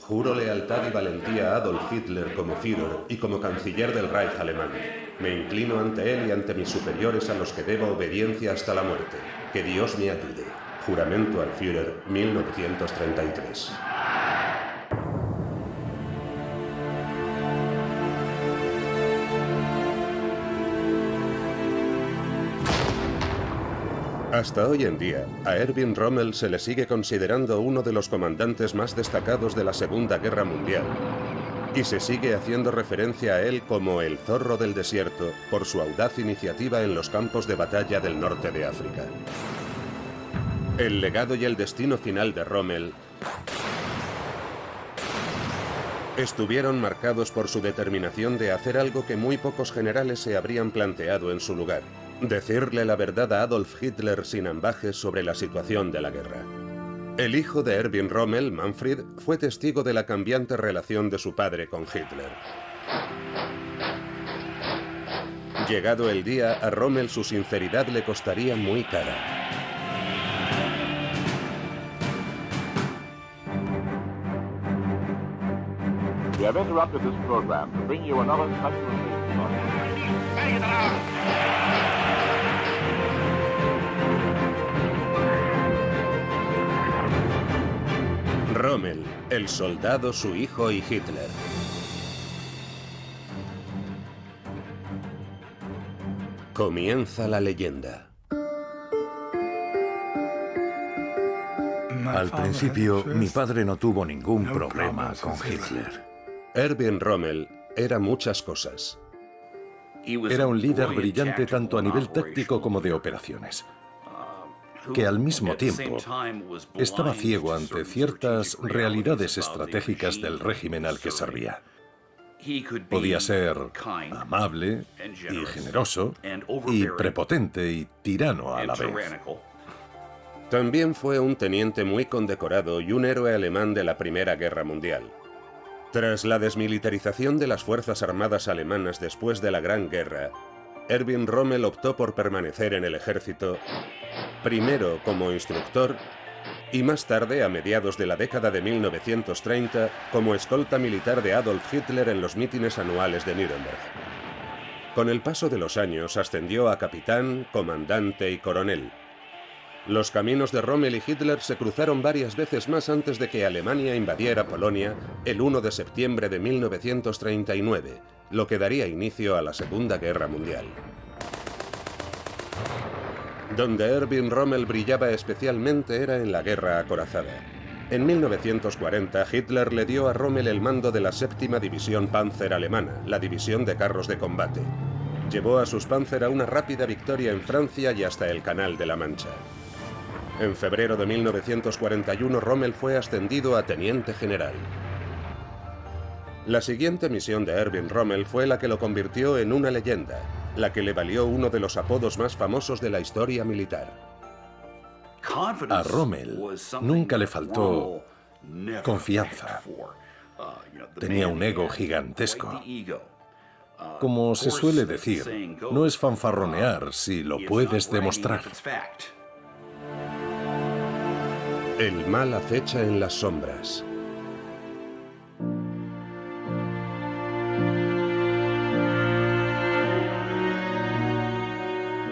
Juro lealtad y valentía a Adolf Hitler como Führer y como canciller del Reich alemán. Me inclino ante él y ante mis superiores a los que debo obediencia hasta la muerte. Que Dios me ayude. Juramento al Führer, 1933. Hasta hoy en día, a Erwin Rommel se le sigue considerando uno de los comandantes más destacados de la Segunda Guerra Mundial. Y se sigue haciendo referencia a él como el zorro del desierto por su audaz iniciativa en los campos de batalla del norte de África. El legado y el destino final de Rommel estuvieron marcados por su determinación de hacer algo que muy pocos generales se habrían planteado en su lugar: decirle la verdad a Adolf Hitler sin ambajes sobre la situación de la guerra. El hijo de Erwin Rommel, Manfred, fue testigo de la cambiante relación de su padre con Hitler. Llegado el día, a Rommel su sinceridad le costaría muy cara. We have interrupted this program to bring you another special Rommel, el soldado, su hijo y Hitler. Comienza la leyenda. Al principio, mi padre no tuvo ningún problema con Hitler. Erwin Rommel era muchas cosas. Era un líder brillante tanto a nivel táctico como de operaciones, que al mismo tiempo estaba ciego ante ciertas realidades estratégicas del régimen al que servía. Podía ser amable y generoso y prepotente y tirano a la vez. También fue un teniente muy condecorado y un héroe alemán de la Primera Guerra Mundial. Tras la desmilitarización de las Fuerzas Armadas alemanas después de la Gran Guerra, Erwin Rommel optó por permanecer en el ejército, primero como instructor y más tarde, a mediados de la década de 1930, como escolta militar de Adolf Hitler en los mítines anuales de Nuremberg. Con el paso de los años ascendió a capitán, comandante y coronel. Los caminos de Rommel y Hitler se cruzaron varias veces más antes de que Alemania invadiera Polonia el 1 de septiembre de 1939, lo que daría inicio a la Segunda Guerra Mundial. Donde Erwin Rommel brillaba especialmente era en la guerra acorazada. En 1940, Hitler le dio a Rommel el mando de la 7ª División Panzer alemana, la división de carros de combate. Llevó a sus Panzer a una rápida victoria en Francia y hasta el Canal de la Mancha. En febrero de 1941, Rommel fue ascendido a teniente general. La siguiente misión de Erwin Rommel fue la que lo convirtió en una leyenda, la que le valió uno de los apodos más famosos de la historia militar. A Rommel nunca le faltó confianza. Tenía un ego gigantesco. Como se suele decir, no es fanfarronear si lo puedes demostrar. El mal acecha en las sombras.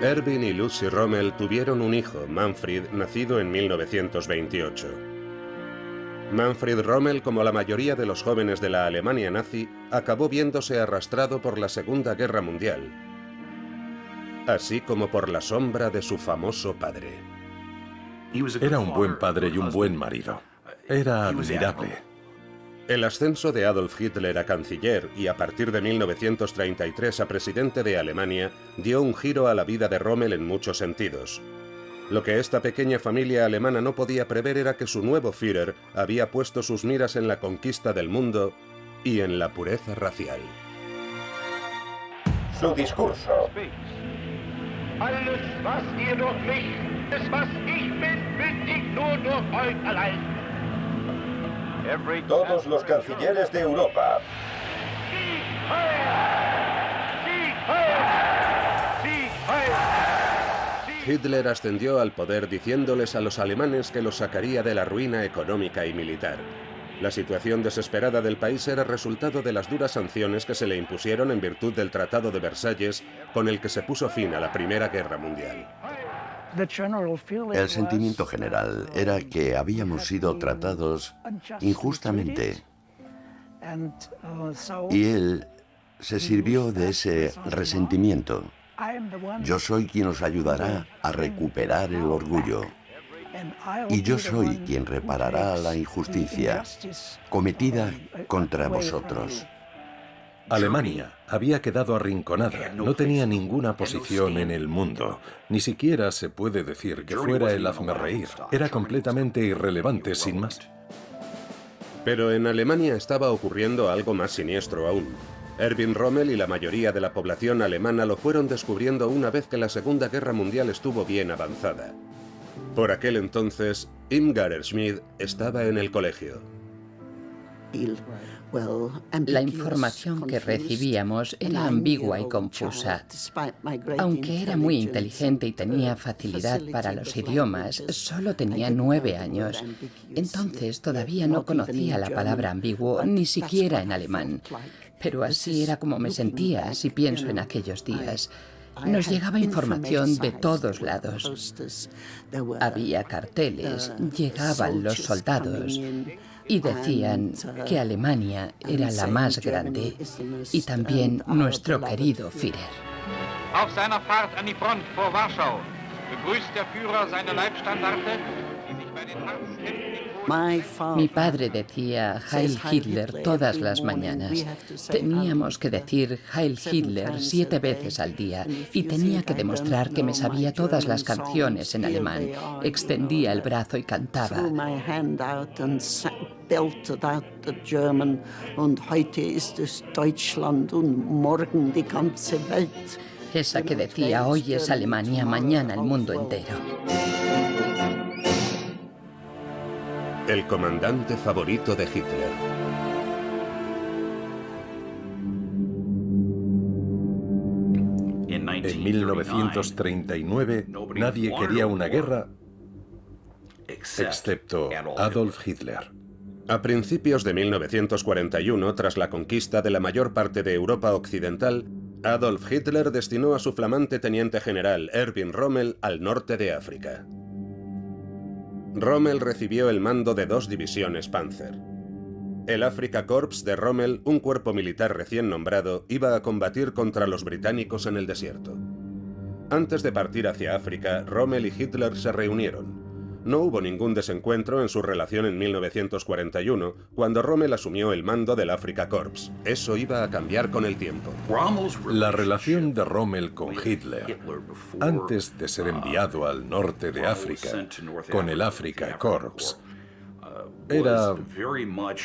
Erwin y Lucy Rommel tuvieron un hijo, Manfred, nacido en 1928. Manfred Rommel, como la mayoría de los jóvenes de la Alemania nazi, acabó viéndose arrastrado por la Segunda Guerra Mundial, así como por la sombra de su famoso padre. Era un buen padre y un buen marido. Era admirable. El ascenso de Adolf Hitler a canciller y a partir de 1933 a presidente de Alemania dio un giro a la vida de Rommel en muchos sentidos. Lo que esta pequeña familia alemana no podía prever era que su nuevo Führer había puesto sus miras en la conquista del mundo y en la pureza racial. Su discurso. Alles, was ihr durch mich, es was ich bin ich nur durch euch allein. Todos los cancilleres de Europa. Hitler ascendió al poder diciéndoles a los alemanes que los sacaría de la ruina económica y militar. La situación desesperada del país era resultado de las duras sanciones que se le impusieron en virtud del Tratado de Versalles, con el que se puso fin a la Primera Guerra Mundial. El sentimiento general era que habíamos sido tratados injustamente y él se sirvió de ese resentimiento. Yo soy quien os ayudará a recuperar el orgullo y yo soy quien reparará la injusticia cometida contra vosotros. Alemania había quedado arrinconada, no tenía ninguna posición en el mundo. Ni siquiera se puede decir que fuera el hazmerreír. Era completamente irrelevante, sin más. Pero en Alemania estaba ocurriendo algo más siniestro aún. Erwin Rommel y la mayoría de la población alemana lo fueron descubriendo una vez que la Segunda Guerra Mundial estuvo bien avanzada. Por aquel entonces, Irmgard Schmid estaba en el colegio. La información que recibíamos era ambigua y confusa. Aunque era muy inteligente y tenía facilidad para los idiomas, solo tenía 9 años. Entonces todavía no conocía la palabra ambiguo, ni siquiera en alemán. Pero así era como me sentía, si pienso en aquellos días. Nos llegaba información de todos lados. Había carteles, llegaban los soldados y decían que Alemania era la más grande y también nuestro querido Führer. Auf seiner Fahrt an die Front vor Warschau begrüßt der Führer seine Leibstandarte, die sich bei den harten Kämpfen Mi padre decía Heil Hitler todas las mañanas. Teníamos que decir Heil Hitler 7 veces al día y tenía que demostrar que me sabía todas las canciones en alemán. Extendía el brazo y cantaba. Esa que decía, hoy es Alemania, mañana el mundo entero. El comandante favorito de Hitler. En 1939, nadie quería una guerra excepto Adolf Hitler. A principios de 1941, tras la conquista de la mayor parte de Europa Occidental, Adolf Hitler destinó a su flamante teniente general Erwin Rommel al norte de África. Rommel recibió el mando de 2 divisiones Panzer. El Afrika Korps de Rommel, un cuerpo militar recién nombrado, iba a combatir contra los británicos en el desierto. Antes de partir hacia África, Rommel y Hitler se reunieron. No hubo ningún desencuentro en su relación en 1941, cuando Rommel asumió el mando del Afrika Korps. Eso iba a cambiar con el tiempo. La relación de Rommel con Hitler, antes de ser enviado al norte de África con el Afrika Korps, era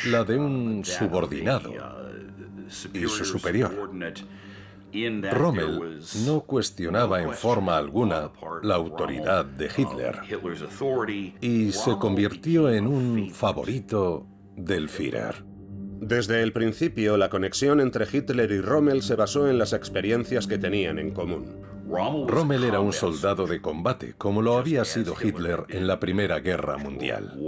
la de un subordinado y su superior. Rommel no cuestionaba en forma alguna la autoridad de Hitler y se convirtió en un favorito del Führer. Desde el principio, la conexión entre Hitler y Rommel se basó en las experiencias que tenían en común. Rommel era un soldado de combate, como lo había sido Hitler en la Primera Guerra Mundial.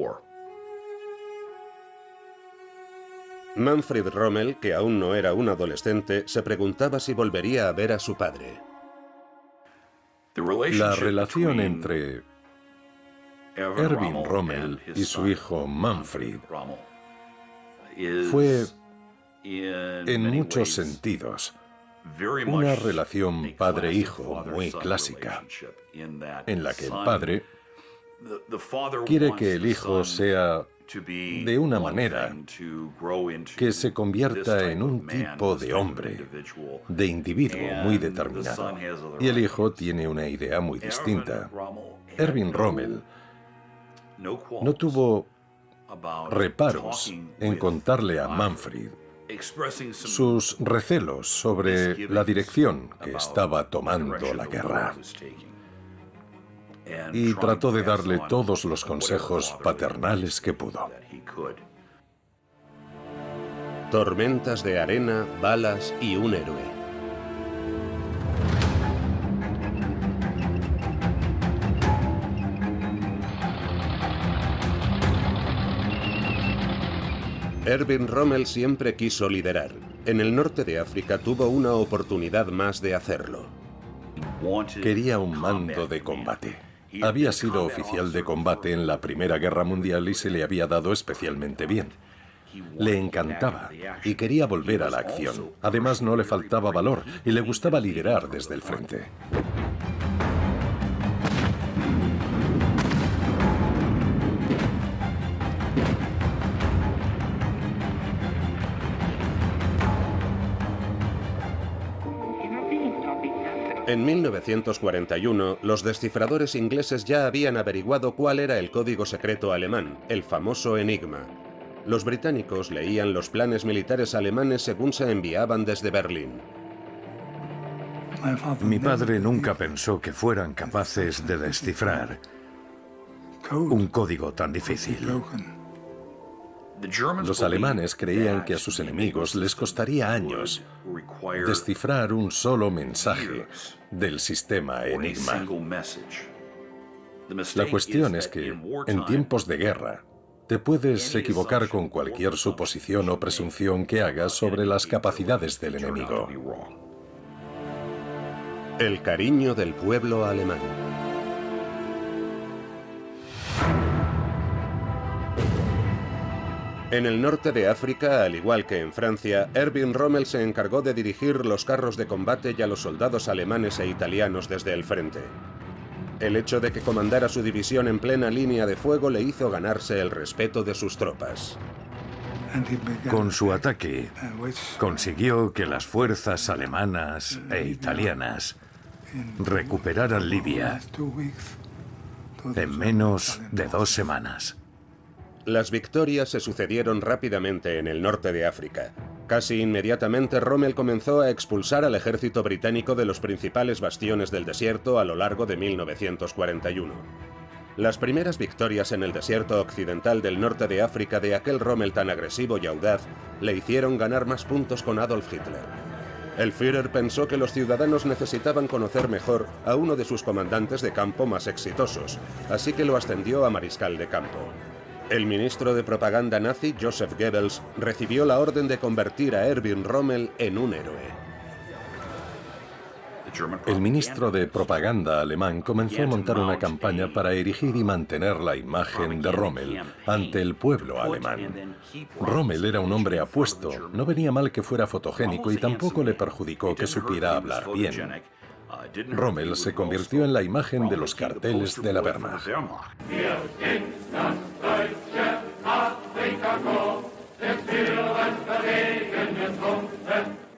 Manfred Rommel, que aún no era un adolescente, se preguntaba si volvería a ver a su padre. La relación entre Erwin Rommel y su hijo Manfred fue, en muchos sentidos, una relación padre-hijo muy clásica, en la que el padre quiere que el hijo sea de una manera que se convierta en un tipo de hombre, de individuo muy determinado. Y el hijo tiene una idea muy distinta. Erwin Rommel no tuvo reparos en contarle a Manfred sus recelos sobre la dirección que estaba tomando la guerra. Y trató de darle todos los consejos paternales que pudo. Tormentas de arena, balas y un héroe. Erwin Rommel siempre quiso liderar. En el norte de África tuvo una oportunidad más de hacerlo. Quería un mando de combate. Había sido oficial de combate en la Primera Guerra Mundial y se le había dado especialmente bien. Le encantaba y quería volver a la acción. Además, no le faltaba valor y le gustaba liderar desde el frente. En 1941, los descifradores ingleses ya habían averiguado cuál era el código secreto alemán, el famoso Enigma. Los británicos leían los planes militares alemanes según se enviaban desde Berlín. Mi padre nunca pensó que fueran capaces de descifrar un código tan difícil. Los alemanes creían que a sus enemigos les costaría años descifrar un solo mensaje del sistema Enigma. La cuestión es que, en tiempos de guerra, te puedes equivocar con cualquier suposición o presunción que hagas sobre las capacidades del enemigo. El cariño del pueblo alemán. En el norte de África, al igual que en Francia, Erwin Rommel se encargó de dirigir los carros de combate y a los soldados alemanes e italianos desde el frente. El hecho de que comandara su división en plena línea de fuego le hizo ganarse el respeto de sus tropas. Con su ataque, consiguió que las fuerzas alemanas e italianas recuperaran Libia en menos de 2 semanas. Las victorias se sucedieron rápidamente en el norte de África. Casi inmediatamente Rommel comenzó a expulsar al ejército británico de los principales bastiones del desierto a lo largo de 1941. Las primeras victorias en el desierto occidental del norte de África de aquel Rommel tan agresivo y audaz le hicieron ganar más puntos con Adolf Hitler. El Führer pensó que los ciudadanos necesitaban conocer mejor a uno de sus comandantes de campo más exitosos, así que lo ascendió a mariscal de campo. El ministro de propaganda nazi, Joseph Goebbels, recibió la orden de convertir a Erwin Rommel en un héroe. El ministro de propaganda alemán comenzó a montar una campaña para erigir y mantener la imagen de Rommel ante el pueblo alemán. Rommel era un hombre apuesto, no venía mal que fuera fotogénico y tampoco le perjudicó que supiera hablar bien. Rommel se convirtió en la imagen de los carteles de la Wehrmacht.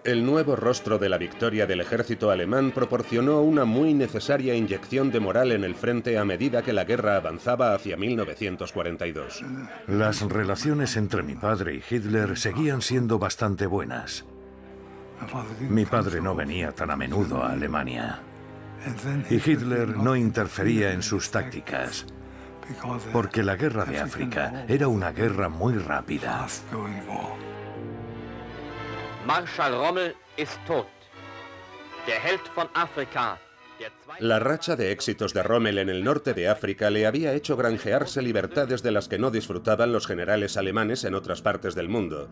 El nuevo rostro de la victoria del ejército alemán proporcionó una muy necesaria inyección de moral en el frente a medida que la guerra avanzaba hacia 1942. Las relaciones entre mi padre y Hitler seguían siendo bastante buenas. Mi padre no venía tan a menudo a Alemania y Hitler no interfería en sus tácticas, porque la guerra de África era una guerra muy rápida. Marschall Rommel ist tot. Der Held von Afrika. La racha de éxitos de Rommel en el norte de África le había hecho granjearse libertades de las que no disfrutaban los generales alemanes en otras partes del mundo,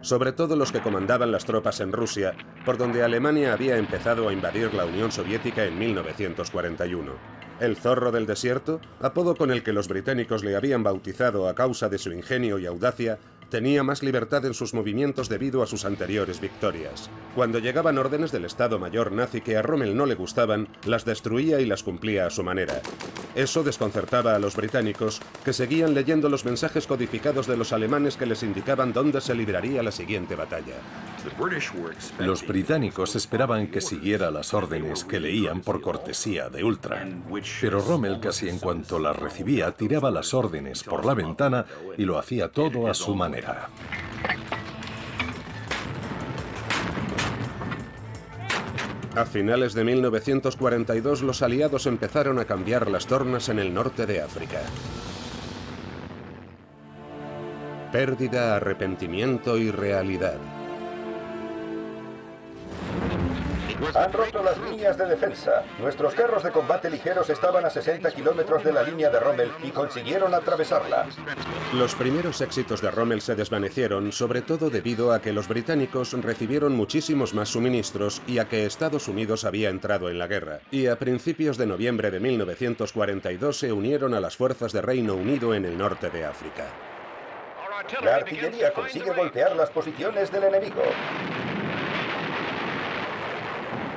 sobre todo los que comandaban las tropas en Rusia, por donde Alemania había empezado a invadir la Unión Soviética en 1941. El zorro del desierto, apodo con el que los británicos le habían bautizado a causa de su ingenio y audacia, tenía más libertad en sus movimientos debido a sus anteriores victorias. Cuando llegaban órdenes del Estado Mayor nazi que a Rommel no le gustaban, las destruía y las cumplía a su manera. Eso desconcertaba a los británicos, que seguían leyendo los mensajes codificados de los alemanes que les indicaban dónde se libraría la siguiente batalla. Los británicos esperaban que siguiera las órdenes que leían por cortesía de Ultra, pero Rommel casi en cuanto las recibía tiraba las órdenes por la ventana y lo hacía todo a su manera. A finales de 1942 los aliados empezaron a cambiar las tornas en el norte de África. Pérdida, arrepentimiento y realidad. Han roto las líneas de defensa. Nuestros carros de combate ligeros estaban a 60 kilómetros de la línea de Rommel y consiguieron atravesarla. Los primeros éxitos de Rommel se desvanecieron, sobre todo debido a que los británicos recibieron muchísimos más suministros y a que Estados Unidos había entrado en la guerra. Y a principios de noviembre de 1942 se unieron a las fuerzas de Reino Unido en el norte de África. La artillería consigue golpear las posiciones del enemigo.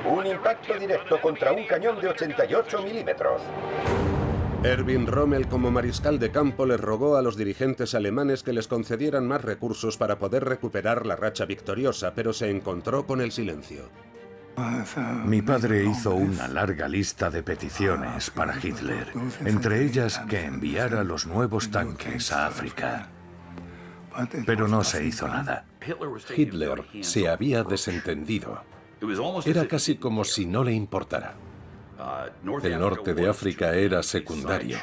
Un impacto directo contra un cañón de 88 milímetros. Erwin Rommel, como mariscal de campo, les rogó a los dirigentes alemanes que les concedieran más recursos para poder recuperar la racha victoriosa, pero se encontró con el silencio. Mi padre hizo una larga lista de peticiones para Hitler, entre ellas que enviara los nuevos tanques a África. Pero no se hizo nada. Hitler se había desentendido. Era casi como si no le importara. El norte de África era secundario.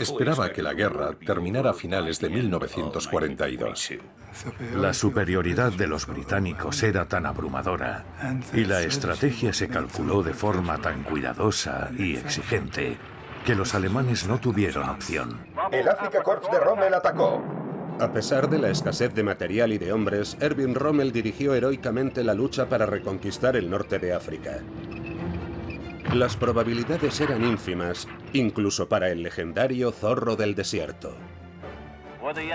Esperaba que la guerra terminara a finales de 1942. La superioridad de los británicos era tan abrumadora y la estrategia se calculó de forma tan cuidadosa y exigente que los alemanes no tuvieron opción. El Afrika Korps de Rommel atacó. A pesar de la escasez de material y de hombres, Erwin Rommel dirigió heroicamente la lucha para reconquistar el norte de África. Las probabilidades eran ínfimas, incluso para el legendario zorro del desierto.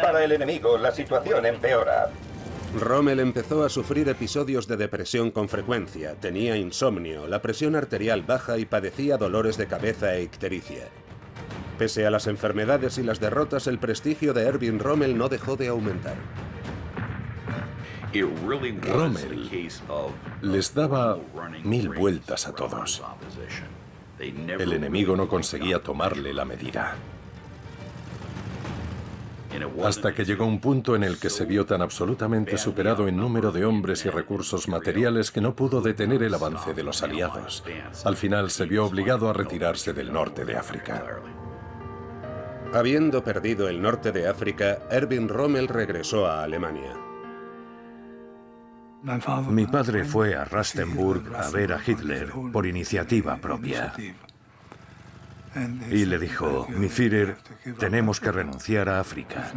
Para el enemigo, la situación empeora. Rommel empezó a sufrir episodios de depresión con frecuencia, tenía insomnio, la presión arterial baja y padecía dolores de cabeza e ictericia. Pese a las enfermedades y las derrotas, el prestigio de Erwin Rommel no dejó de aumentar. Rommel les daba 1000 vueltas a todos. El enemigo no conseguía tomarle la medida. Hasta que llegó un punto en el que se vio tan absolutamente superado en número de hombres y recursos materiales que no pudo detener el avance de los aliados. Al final se vio obligado a retirarse del norte de África. Habiendo perdido el norte de África, Erwin Rommel regresó a Alemania. Mi padre fue a Rastenburg a ver a Hitler por iniciativa propia. Y le dijo: mi Führer, tenemos que renunciar a África.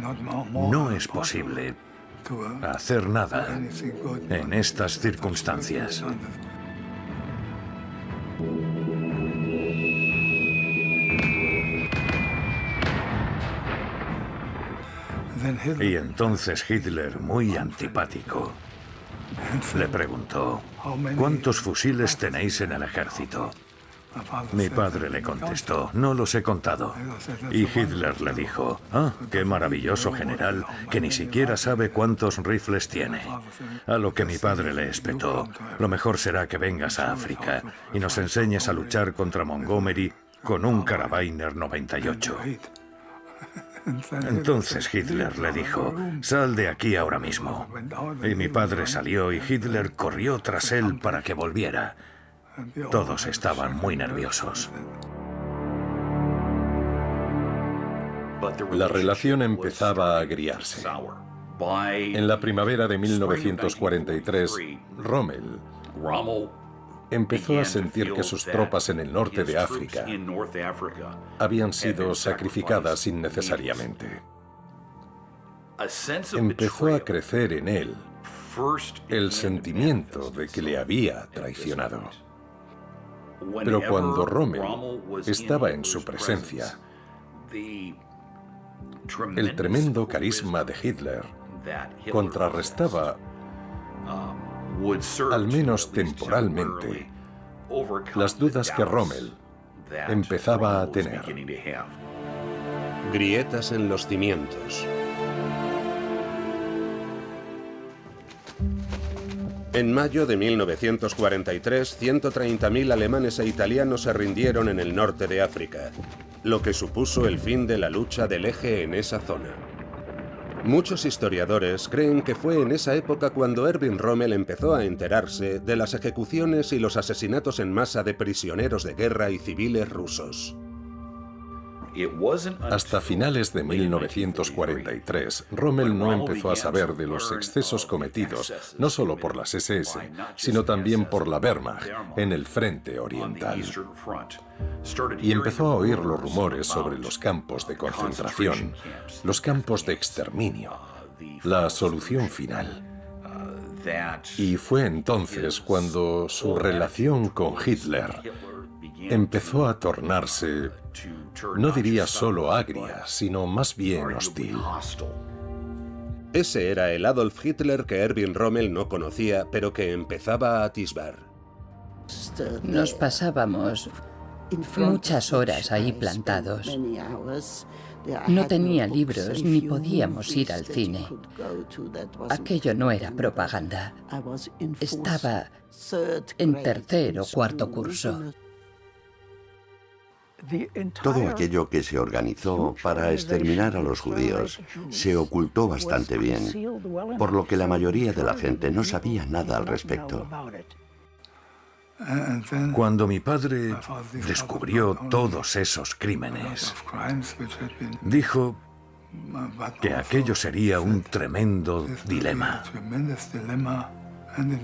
No es posible hacer nada en estas circunstancias. Y entonces Hitler, muy antipático, le preguntó: ¿cuántos fusiles tenéis en el ejército? Mi padre le contestó: no los he contado. Y Hitler le dijo: ah, qué maravilloso general, que ni siquiera sabe cuántos rifles tiene. A lo que mi padre le espetó: lo mejor será que vengas a África y nos enseñes a luchar contra Montgomery con un Karabiner 98. Entonces Hitler le dijo: sal de aquí ahora mismo. Y mi padre salió y Hitler corrió tras él para que volviera. Todos estaban muy nerviosos. La relación empezaba a agriarse. En la primavera de 1943, Rommel empezó a sentir que sus tropas en el norte de África habían sido sacrificadas innecesariamente. Empezó a crecer en él el sentimiento de que le había traicionado. Pero cuando Rommel estaba en su presencia, el tremendo carisma de Hitler contrarrestaba, al menos temporalmente, las dudas que Rommel empezaba a tener. Grietas en los cimientos. En mayo de 1943, 130.000 alemanes e italianos se rindieron en el norte de África, lo que supuso el fin de la lucha del eje en esa zona. Muchos historiadores creen que fue en esa época cuando Erwin Rommel empezó a enterarse de las ejecuciones y los asesinatos en masa de prisioneros de guerra y civiles rusos. Hasta finales de 1943, Rommel no empezó a saber de los excesos cometidos, no solo por las SS, sino también por la Wehrmacht en el frente oriental. Y empezó a oír los rumores sobre los campos de concentración, los campos de exterminio, la solución final. Y fue entonces cuando su relación con Hitler empezó a tornarse, no diría solo agria, sino más bien hostil. Ese era el Adolf Hitler que Erwin Rommel no conocía, pero que empezaba a atisbar. Nos pasábamos muchas horas ahí plantados. No tenía libros ni podíamos ir al cine. Aquello no era propaganda. Estaba en tercer o cuarto curso. Todo aquello que se organizó para exterminar a los judíos se ocultó bastante bien, por lo que la mayoría de la gente no sabía nada al respecto. Cuando mi padre descubrió todos esos crímenes, dijo que aquello sería un tremendo dilema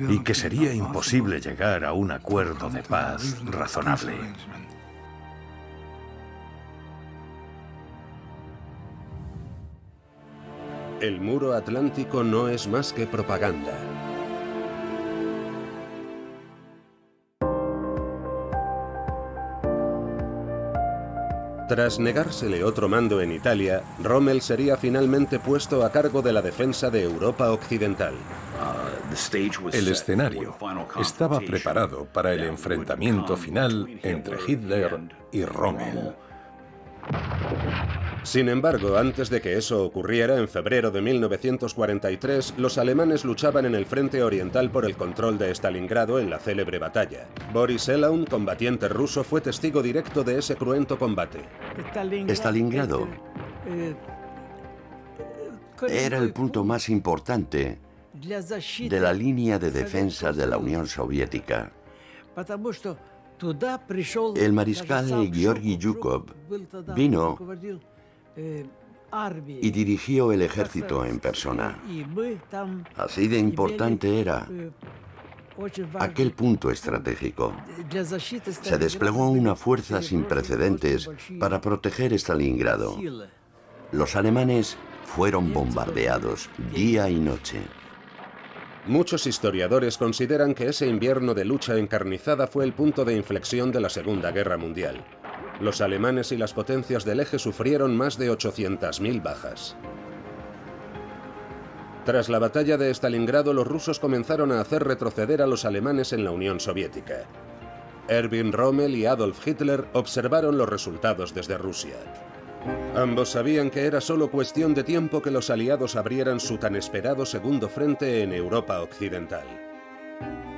y que sería imposible llegar a un acuerdo de paz razonable. El muro atlántico no es más que propaganda. Tras negársele otro mando en Italia, Rommel sería finalmente puesto a cargo de la defensa de Europa Occidental. El escenario estaba preparado para el enfrentamiento final entre Hitler y Rommel. Sin embargo, antes de que eso ocurriera, en febrero de 1943, los alemanes luchaban en el frente oriental por el control de Stalingrado en la célebre batalla. Boris Elaun, combatiente ruso, fue testigo directo de ese cruento combate. Stalingrado era el punto más importante de la línea de defensa de la Unión Soviética. El mariscal Georgi Zhukov vino y dirigió el ejército en persona. Así de importante era aquel punto estratégico. Se desplegó una fuerza sin precedentes para proteger Stalingrado. Los alemanes fueron bombardeados día y noche. Muchos historiadores consideran que ese invierno de lucha encarnizada fue el punto de inflexión de la Segunda Guerra Mundial. Los alemanes y las potencias del eje sufrieron más de 800.000 bajas. Tras la batalla de Stalingrado, los rusos comenzaron a hacer retroceder a los alemanes en la Unión Soviética. Erwin Rommel y Adolf Hitler observaron los resultados desde Rusia. Ambos sabían que era solo cuestión de tiempo que los aliados abrieran su tan esperado segundo frente en Europa Occidental.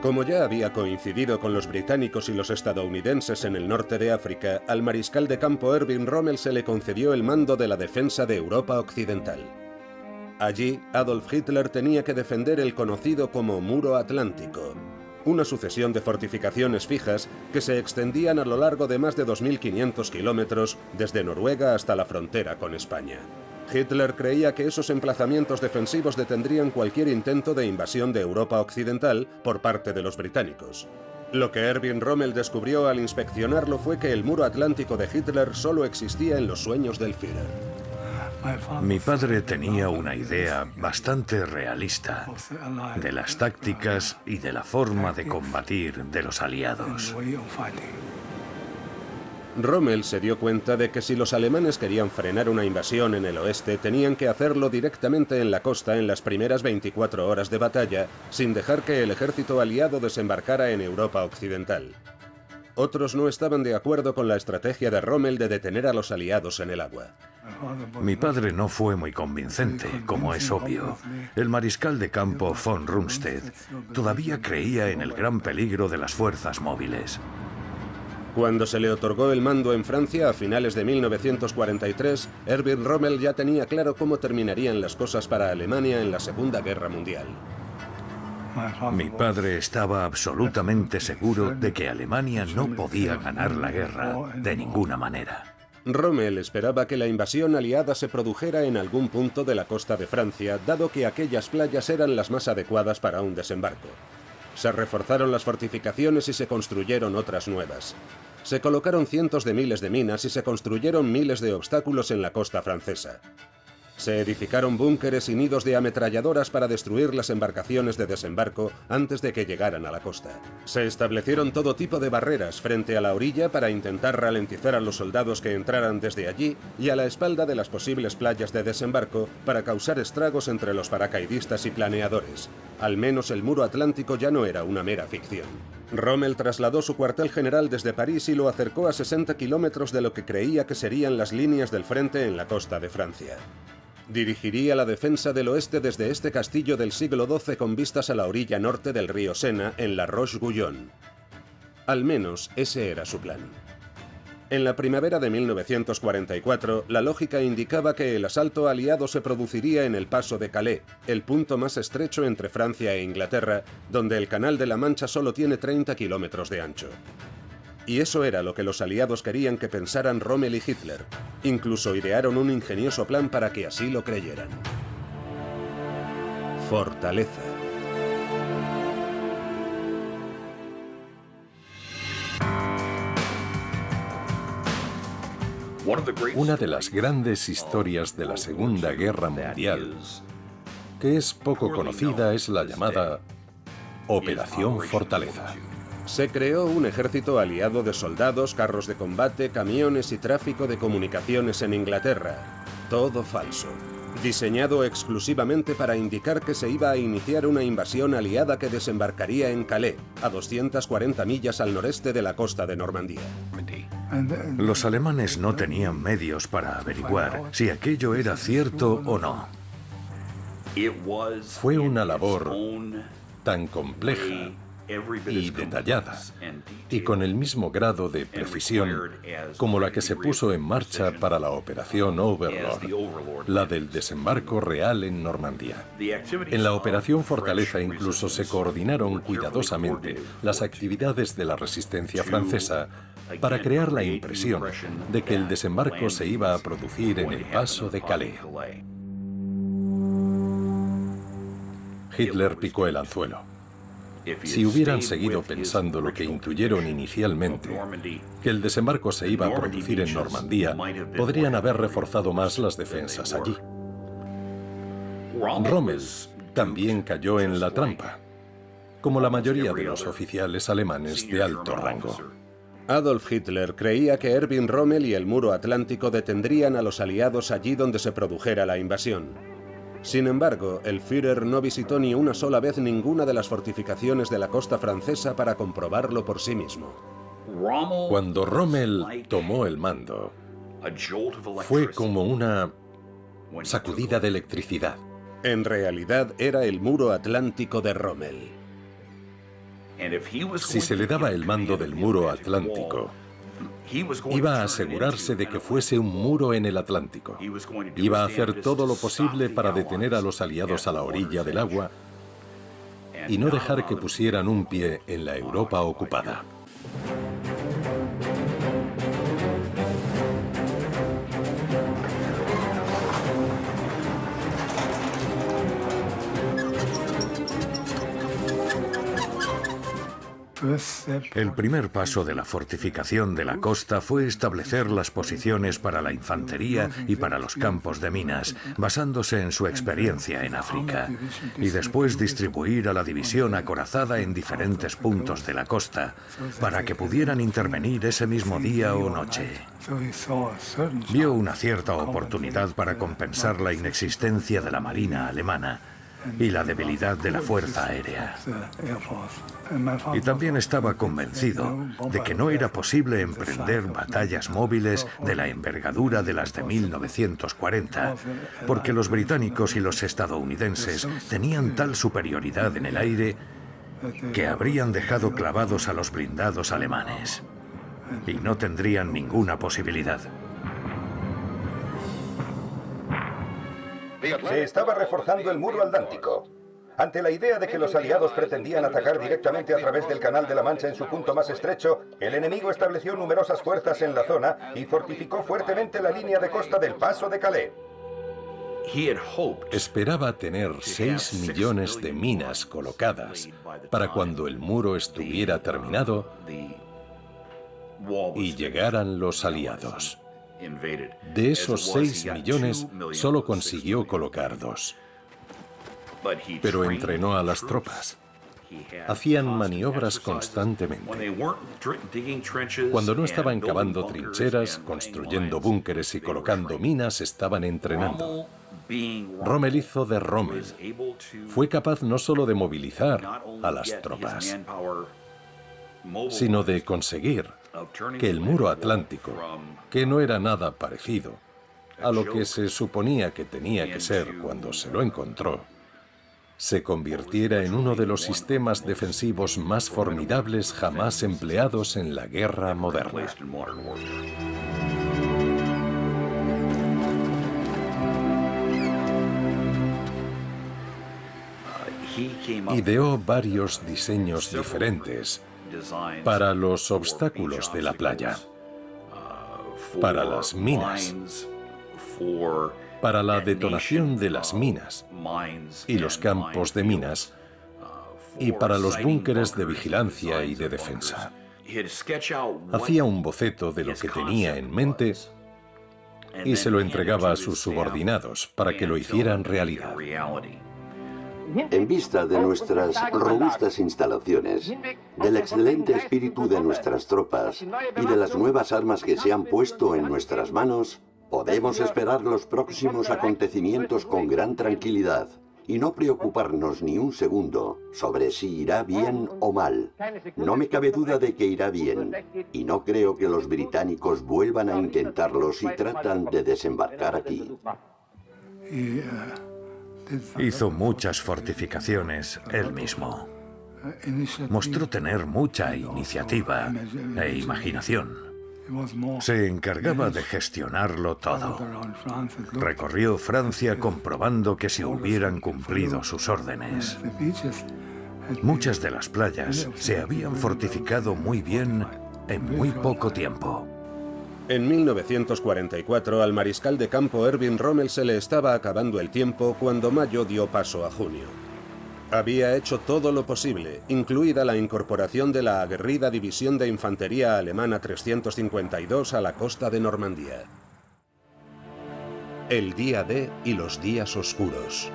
Como ya había coincidido con los británicos y los estadounidenses en el norte de África, al mariscal de campo Erwin Rommel se le concedió el mando de la defensa de Europa Occidental. Allí, Adolf Hitler tenía que defender el conocido como Muro Atlántico, una sucesión de fortificaciones fijas que se extendían a lo largo de más de 2.500 kilómetros desde Noruega hasta la frontera con España. Hitler creía que esos emplazamientos defensivos detendrían cualquier intento de invasión de Europa Occidental por parte de los británicos. Lo que Erwin Rommel descubrió al inspeccionarlo fue que el muro atlántico de Hitler solo existía en los sueños del Führer. Mi padre tenía una idea bastante realista de las tácticas y de la forma de combatir de los aliados. Rommel se dio cuenta de que si los alemanes querían frenar una invasión en el oeste, tenían que hacerlo directamente en la costa en las primeras 24 horas de batalla, sin dejar que el ejército aliado desembarcara en Europa Occidental. Otros no estaban de acuerdo con la estrategia de Rommel de detener a los aliados en el agua. Mi padre no fue muy convincente, como es obvio. El mariscal de campo von Rundstedt todavía creía en el gran peligro de las fuerzas móviles. Cuando se le otorgó el mando en Francia a finales de 1943, Erwin Rommel ya tenía claro cómo terminarían las cosas para Alemania en la Segunda Guerra Mundial. Mi padre estaba absolutamente seguro de que Alemania no podía ganar la guerra de ninguna manera. Rommel esperaba que la invasión aliada se produjera en algún punto de la costa de Francia, dado que aquellas playas eran las más adecuadas para un desembarco. Se reforzaron las fortificaciones y se construyeron otras nuevas. Se colocaron cientos de miles de minas y se construyeron miles de obstáculos en la costa francesa. Se edificaron búnkeres y nidos de ametralladoras para destruir las embarcaciones de desembarco antes de que llegaran a la costa. Se establecieron todo tipo de barreras frente a la orilla para intentar ralentizar a los soldados que entraran desde allí y a la espalda de las posibles playas de desembarco para causar estragos entre los paracaidistas y planeadores. Al menos el muro atlántico ya no era una mera ficción. Rommel trasladó su cuartel general desde París y lo acercó a 60 kilómetros de lo que creía que serían las líneas del frente en la costa de Francia. Dirigiría la defensa del oeste desde este castillo del siglo XII con vistas a la orilla norte del río Sena, en la Roche-Guyon. Al menos ese era su plan. En la primavera de 1944, la lógica indicaba que el asalto aliado se produciría en el paso de Calais, el punto más estrecho entre Francia e Inglaterra, donde el Canal de la Mancha solo tiene 30 kilómetros de ancho. Y eso era lo que los aliados querían que pensaran Rommel y Hitler. Incluso idearon un ingenioso plan para que así lo creyeran. Fortaleza. Una de las grandes historias de la Segunda Guerra Mundial, que es poco conocida, es la llamada Operación Fortaleza. Se creó un ejército aliado de soldados, carros de combate, camiones y tráfico de comunicaciones en Inglaterra. Todo falso. Diseñado exclusivamente para indicar que se iba a iniciar una invasión aliada que desembarcaría en Calais, a 240 millas al noreste de la costa de Normandía. Los alemanes no tenían medios para averiguar si aquello era cierto o no. Fue una labor tan compleja y detallada, y con el mismo grado de precisión como la que se puso en marcha para la Operación Overlord, la del desembarco real en Normandía. En la Operación Fortaleza incluso se coordinaron cuidadosamente las actividades de la resistencia francesa para crear la impresión de que el desembarco se iba a producir en el paso de Calais. Hitler picó el anzuelo. Si hubieran seguido pensando lo que intuyeron inicialmente, que el desembarco se iba a producir en Normandía, podrían haber reforzado más las defensas allí. Rommel también cayó en la trampa, como la mayoría de los oficiales alemanes de alto rango. Adolf Hitler creía que Erwin Rommel y el muro atlántico detendrían a los aliados allí donde se produjera la invasión. Sin embargo, el Führer no visitó ni una sola vez ninguna de las fortificaciones de la costa francesa para comprobarlo por sí mismo. Cuando Rommel tomó el mando, fue como una sacudida de electricidad. En realidad era el muro atlántico de Rommel. Si se le daba el mando del muro atlántico, iba a asegurarse de que fuese un muro en el Atlántico. Iba a hacer todo lo posible para detener a los aliados a la orilla del agua y no dejar que pusieran un pie en la Europa ocupada. El primer paso de la fortificación de la costa fue establecer las posiciones para la infantería y para los campos de minas, basándose en su experiencia en África, y después distribuir a la división acorazada en diferentes puntos de la costa para que pudieran intervenir ese mismo día o noche. Vio una cierta oportunidad para compensar la inexistencia de la marina alemana y la debilidad de la fuerza aérea. Y también estaba convencido de que no era posible emprender batallas móviles de la envergadura de las de 1940, porque los británicos y los estadounidenses tenían tal superioridad en el aire que habrían dejado clavados a los blindados alemanes y no tendrían ninguna posibilidad. Se estaba reforzando el muro atlántico. Ante la idea de que los aliados pretendían atacar directamente a través del Canal de la Mancha en su punto más estrecho, el enemigo estableció numerosas fuerzas en la zona y fortificó fuertemente la línea de costa del Paso de Calais. Esperaba tener 6 millones de minas colocadas para cuando el muro estuviera terminado y llegaran los aliados. De esos 6 millones, solo consiguió colocar 2. Pero entrenó a las tropas. Hacían maniobras constantemente. Cuando no estaban cavando trincheras, construyendo búnkeres y colocando minas, estaban entrenando. Rommel hizo de Rommel. Fue capaz no solo de movilizar a las tropas, sino de conseguir que el muro atlántico, que no era nada parecido a lo que se suponía que tenía que ser cuando se lo encontró, se convirtiera en uno de los sistemas defensivos más formidables jamás empleados en la guerra moderna. Ideó varios diseños diferentes para los obstáculos de la playa, para las minas, para la detonación de las minas y los campos de minas, y para los búnkeres de vigilancia y de defensa. Hacía un boceto de lo que tenía en mente y se lo entregaba a sus subordinados para que lo hicieran realidad. En vista de nuestras robustas instalaciones, del excelente espíritu de nuestras tropas y de las nuevas armas que se han puesto en nuestras manos, podemos esperar los próximos acontecimientos con gran tranquilidad y no preocuparnos ni un segundo sobre si irá bien o mal. No me cabe duda de que irá bien, y no creo que los británicos vuelvan a intentarlo si tratan de desembarcar aquí. Hizo muchas fortificaciones él mismo. Mostró tener mucha iniciativa e imaginación. Se encargaba de gestionarlo todo. Recorrió Francia comprobando que se hubieran cumplido sus órdenes. Muchas de las playas se habían fortificado muy bien en muy poco tiempo. En 1944, al mariscal de campo Erwin Rommel se le estaba acabando el tiempo cuando mayo dio paso a junio. Había hecho todo lo posible, incluida la incorporación de la aguerrida división de infantería alemana 352 a la costa de Normandía. El día D y los días oscuros.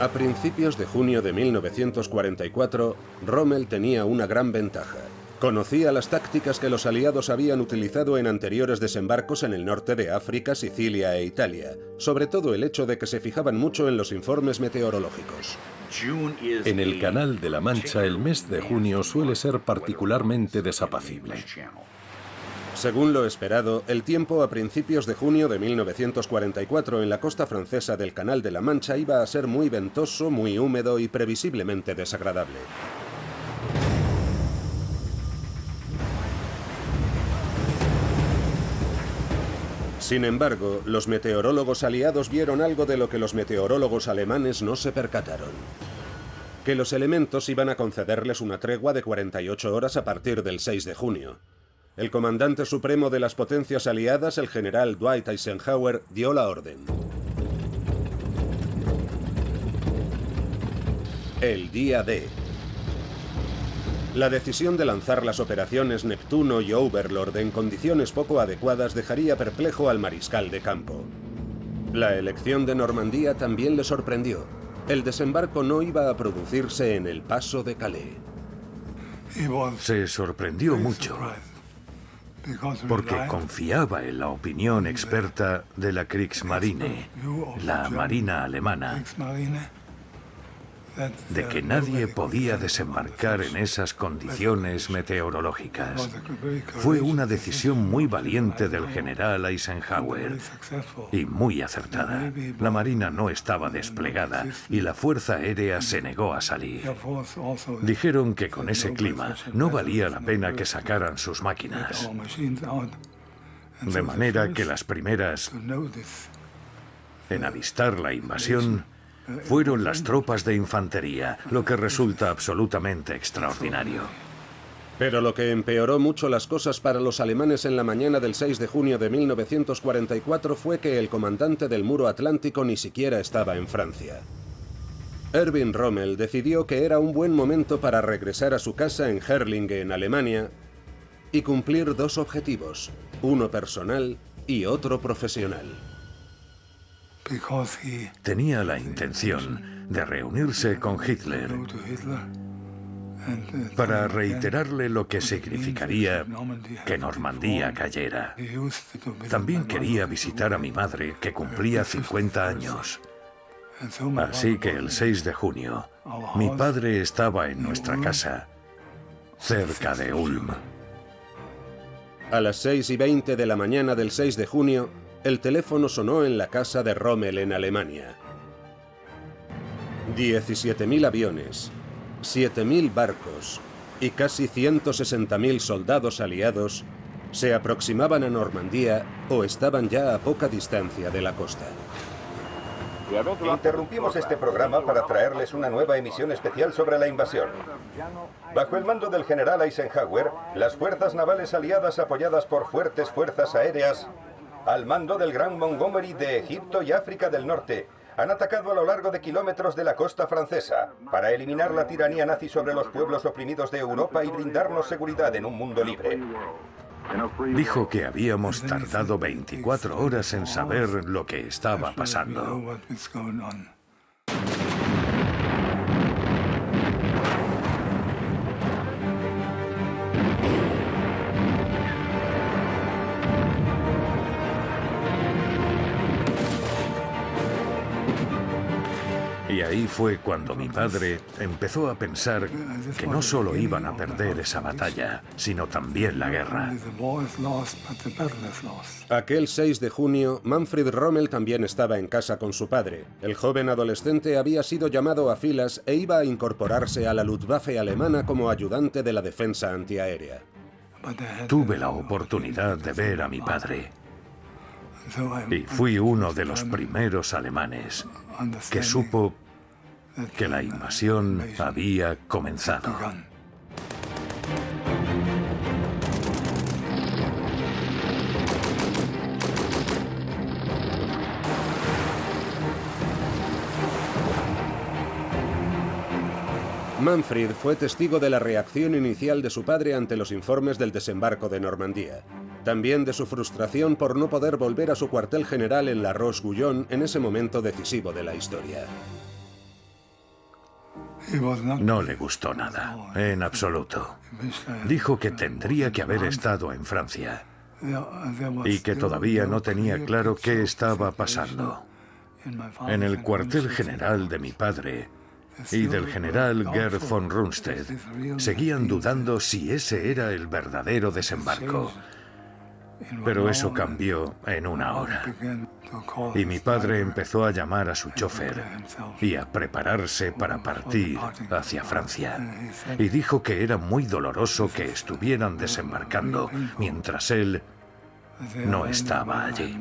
A principios de junio de 1944, Rommel tenía una gran ventaja. Conocía las tácticas que los aliados habían utilizado en anteriores desembarcos en el norte de África, Sicilia e Italia, sobre todo el hecho de que se fijaban mucho en los informes meteorológicos. En el Canal de la Mancha, el mes de junio suele ser particularmente desapacible. Según lo esperado, el tiempo a principios de junio de 1944 en la costa francesa del Canal de la Mancha iba a ser muy ventoso, muy húmedo y previsiblemente desagradable. Sin embargo, los meteorólogos aliados vieron algo de lo que los meteorólogos alemanes no se percataron. Que los elementos iban a concederles una tregua de 48 horas a partir del 6 de junio. El comandante supremo de las potencias aliadas, el general Dwight Eisenhower, dio la orden. El día D. La decisión de lanzar las operaciones Neptuno y Overlord en condiciones poco adecuadas dejaría perplejo al mariscal de campo. La elección de Normandía también le sorprendió. El desembarco no iba a producirse en el Paso de Calais. Se sorprendió mucho, porque confiaba en la opinión experta de la Kriegsmarine, la Marina alemana, de que nadie podía desembarcar en esas condiciones meteorológicas. Fue una decisión muy valiente del general Eisenhower y muy acertada. La Marina no estaba desplegada y la Fuerza Aérea se negó a salir. Dijeron que con ese clima no valía la pena que sacaran sus máquinas. De manera que las primeras en avistar la invasión fueron las tropas de infantería, lo que resulta absolutamente extraordinario. Pero lo que empeoró mucho las cosas para los alemanes en la mañana del 6 de junio de 1944 fue que el comandante del muro atlántico ni siquiera estaba en Francia. Erwin Rommel decidió que era un buen momento para regresar a su casa en Herrlinge, en Alemania, y cumplir dos objetivos, uno personal y otro profesional. Tenía la intención de reunirse con Hitler para reiterarle lo que significaría que Normandía cayera. También quería visitar a mi madre, que cumplía 50 años. Así que el 6 de junio, mi padre estaba en nuestra casa, cerca de Ulm. A las 6:20 de la mañana del 6 de junio, el teléfono sonó en la casa de Rommel en Alemania. 17.000 aviones, 7.000 barcos y casi 160.000 soldados aliados se aproximaban a Normandía o estaban ya a poca distancia de la costa. Interrumpimos este programa para traerles una nueva emisión especial sobre la invasión. Bajo el mando del general Eisenhower, las fuerzas navales aliadas apoyadas por fuertes fuerzas aéreas al mando del Gran Montgomery de Egipto y África del Norte, han atacado a lo largo de kilómetros de la costa francesa para eliminar la tiranía nazi sobre los pueblos oprimidos de Europa y brindarnos seguridad en un mundo libre. Dijo que habíamos tardado 24 horas en saber lo que estaba pasando. Y ahí fue cuando mi padre empezó a pensar que no solo iban a perder esa batalla, sino también la guerra. Aquel 6 de junio, Manfred Rommel también estaba en casa con su padre. El joven adolescente había sido llamado a filas e iba a incorporarse a la Luftwaffe alemana como ayudante de la defensa antiaérea. Tuve la oportunidad de ver a mi padre. Y fui uno de los primeros alemanes que supo que la invasión había comenzado. Manfred fue testigo de la reacción inicial de su padre ante los informes del desembarco de Normandía. También de su frustración por no poder volver a su cuartel general en La Roche-Guyon en ese momento decisivo de la historia. No le gustó nada, en absoluto. Dijo que tendría que haber estado en Francia y que todavía no tenía claro qué estaba pasando. En el cuartel general de mi padre y del general Gerd von Rundstedt seguían dudando si ese era el verdadero desembarco. Pero eso cambió en una hora. Y mi padre empezó a llamar a su chofer y a prepararse para partir hacia Francia. Y dijo que era muy doloroso que estuvieran desembarcando mientras él no estaba allí.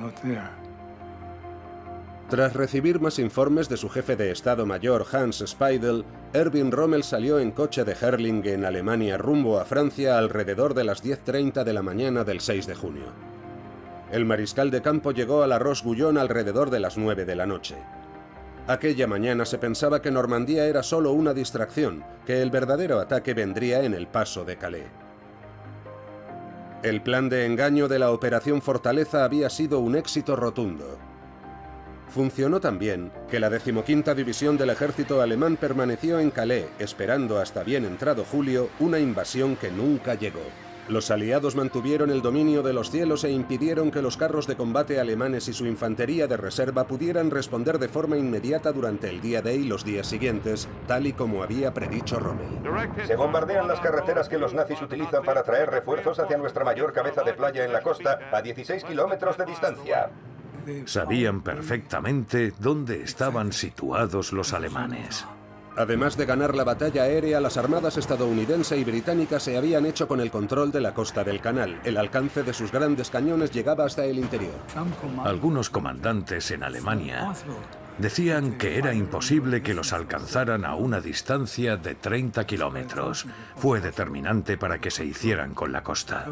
Tras recibir más informes de su jefe de Estado Mayor, Hans Speidel, Erwin Rommel salió en coche de Herrlinge, en Alemania, rumbo a Francia alrededor de las 10:30 de la mañana del 6 de junio. El mariscal de campo llegó a La Roche-Guyon alrededor de las 9 de la noche. Aquella mañana se pensaba que Normandía era solo una distracción, que el verdadero ataque vendría en el paso de Calais. El plan de engaño de la Operación Fortaleza había sido un éxito rotundo. Funcionó tan bien que la 15ª División del ejército alemán permaneció en Calais, esperando hasta bien entrado julio una invasión que nunca llegó. Los aliados mantuvieron el dominio de los cielos e impidieron que los carros de combate alemanes y su infantería de reserva pudieran responder de forma inmediata durante el día D y los días siguientes, tal y como había predicho Rommel. Se bombardean las carreteras que los nazis utilizan para traer refuerzos hacia nuestra mayor cabeza de playa en la costa, a 16 kilómetros de distancia. Sabían perfectamente dónde estaban situados los alemanes. Además de ganar la batalla aérea, las armadas estadounidense y británica se habían hecho con el control de la costa del canal. El alcance de sus grandes cañones llegaba hasta el interior. Algunos comandantes en Alemania decían que era imposible que los alcanzaran a una distancia de 30 kilómetros. Fue determinante para que se hicieran con la costa.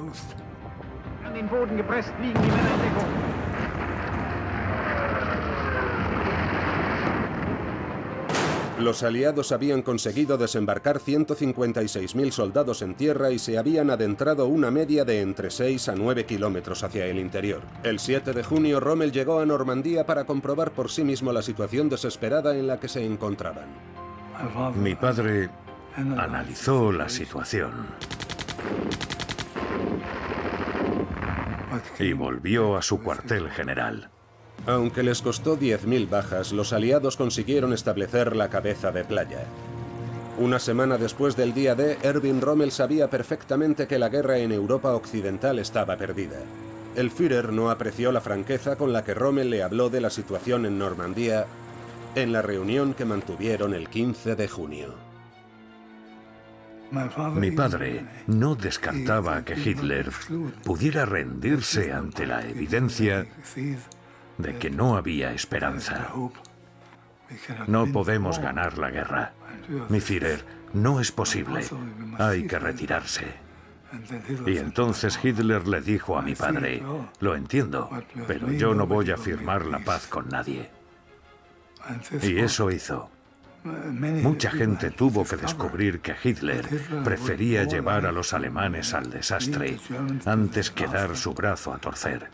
Los aliados habían conseguido desembarcar 156.000 soldados en tierra y se habían adentrado una media de entre 6 a 9 kilómetros hacia el interior. El 7 de junio, Rommel llegó a Normandía para comprobar por sí mismo la situación desesperada en la que se encontraban. Mi padre analizó la situación y volvió a su cuartel general. Aunque les costó 10.000 bajas, los aliados consiguieron establecer la cabeza de playa. Una semana después del día D, Erwin Rommel sabía perfectamente que la guerra en Europa Occidental estaba perdida. El Führer no apreció la franqueza con la que Rommel le habló de la situación en Normandía en la reunión que mantuvieron el 15 de junio. Mi padre no descartaba que Hitler pudiera rendirse ante la evidencia de que no había esperanza. No podemos ganar la guerra. Mi Führer, no es posible. Hay que retirarse. Y entonces Hitler le dijo a mi padre, lo entiendo, pero yo no voy a firmar la paz con nadie. Y eso hizo. Mucha gente tuvo que descubrir que Hitler prefería llevar a los alemanes al desastre antes que dar su brazo a torcer.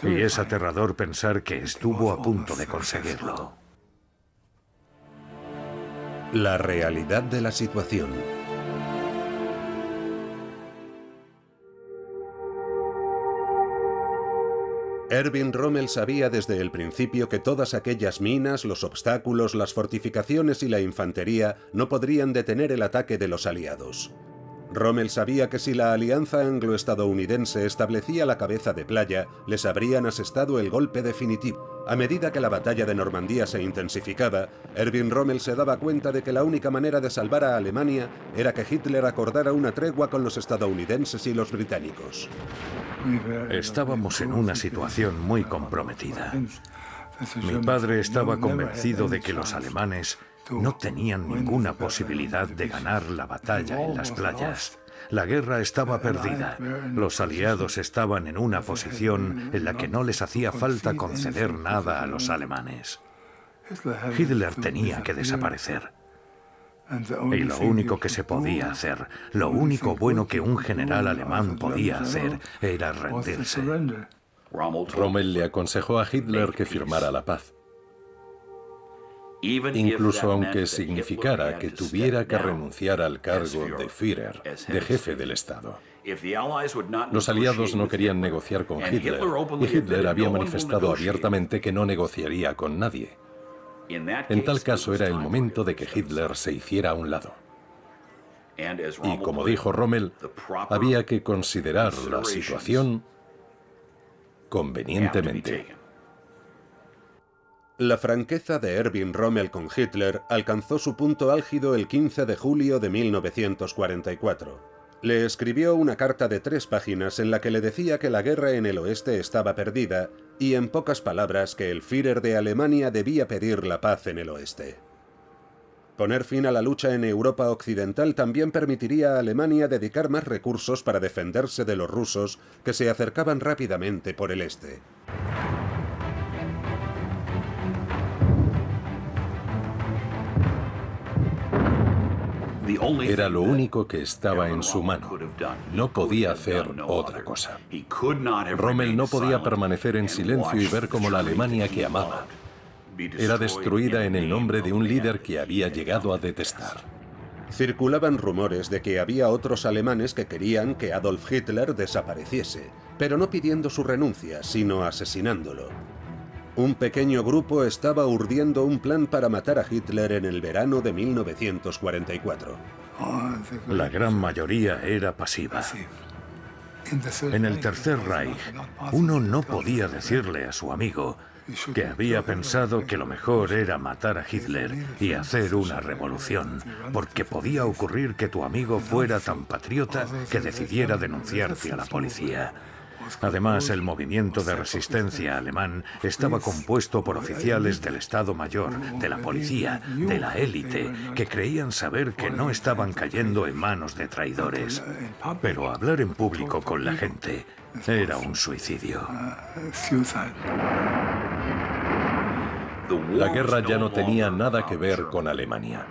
Y es aterrador pensar que estuvo a punto de conseguirlo. La realidad de la situación. Erwin Rommel sabía desde el principio que todas aquellas minas, los obstáculos, las fortificaciones y la infantería no podrían detener el ataque de los aliados. Rommel sabía que si la alianza anglo-estadounidense establecía la cabeza de playa, les habrían asestado el golpe definitivo. A medida que la batalla de Normandía se intensificaba, Erwin Rommel se daba cuenta de que la única manera de salvar a Alemania era que Hitler acordara una tregua con los estadounidenses y los británicos. Estábamos en una situación muy comprometida. Mi padre estaba convencido de que los alemanes no tenían ninguna posibilidad de ganar la batalla en las playas. La guerra estaba perdida. Los aliados estaban en una posición en la que no les hacía falta conceder nada a los alemanes. Hitler tenía que desaparecer. Y lo único que se podía hacer, lo único bueno que un general alemán podía hacer, era rendirse. Rommel le aconsejó a Hitler que firmara la paz. Incluso aunque significara que tuviera que renunciar al cargo de Führer, de jefe del Estado. Los aliados no querían negociar con Hitler, y Hitler había manifestado abiertamente que no negociaría con nadie. En tal caso era el momento de que Hitler se hiciera a un lado. Y como dijo Rommel, había que considerar la situación convenientemente. La franqueza de Erwin Rommel con Hitler alcanzó su punto álgido el 15 de julio de 1944. Le escribió una carta de 3 páginas en la que le decía que la guerra en el oeste estaba perdida y, en pocas palabras, que el Führer de Alemania debía pedir la paz en el oeste. Poner fin a la lucha en Europa Occidental también permitiría a Alemania dedicar más recursos para defenderse de los rusos que se acercaban rápidamente por el este. Era lo único que estaba en su mano. No podía hacer otra cosa. Rommel no podía permanecer en silencio y ver cómo la Alemania que amaba era destruida en el nombre de un líder que había llegado a detestar. Circulaban rumores de que había otros alemanes que querían que Adolf Hitler desapareciese, pero no pidiendo su renuncia, sino asesinándolo. Un pequeño grupo estaba urdiendo un plan para matar a Hitler en el verano de 1944. La gran mayoría era pasiva. En el Tercer Reich, uno no podía decirle a su amigo que había pensado que lo mejor era matar a Hitler y hacer una revolución, porque podía ocurrir que tu amigo fuera tan patriota que decidiera denunciarte a la policía. Además, el movimiento de resistencia alemán estaba compuesto por oficiales del Estado Mayor, de la policía, de la élite, que creían saber que no estaban cayendo en manos de traidores. Pero hablar en público con la gente era un suicidio. La guerra ya no tenía nada que ver con Alemania.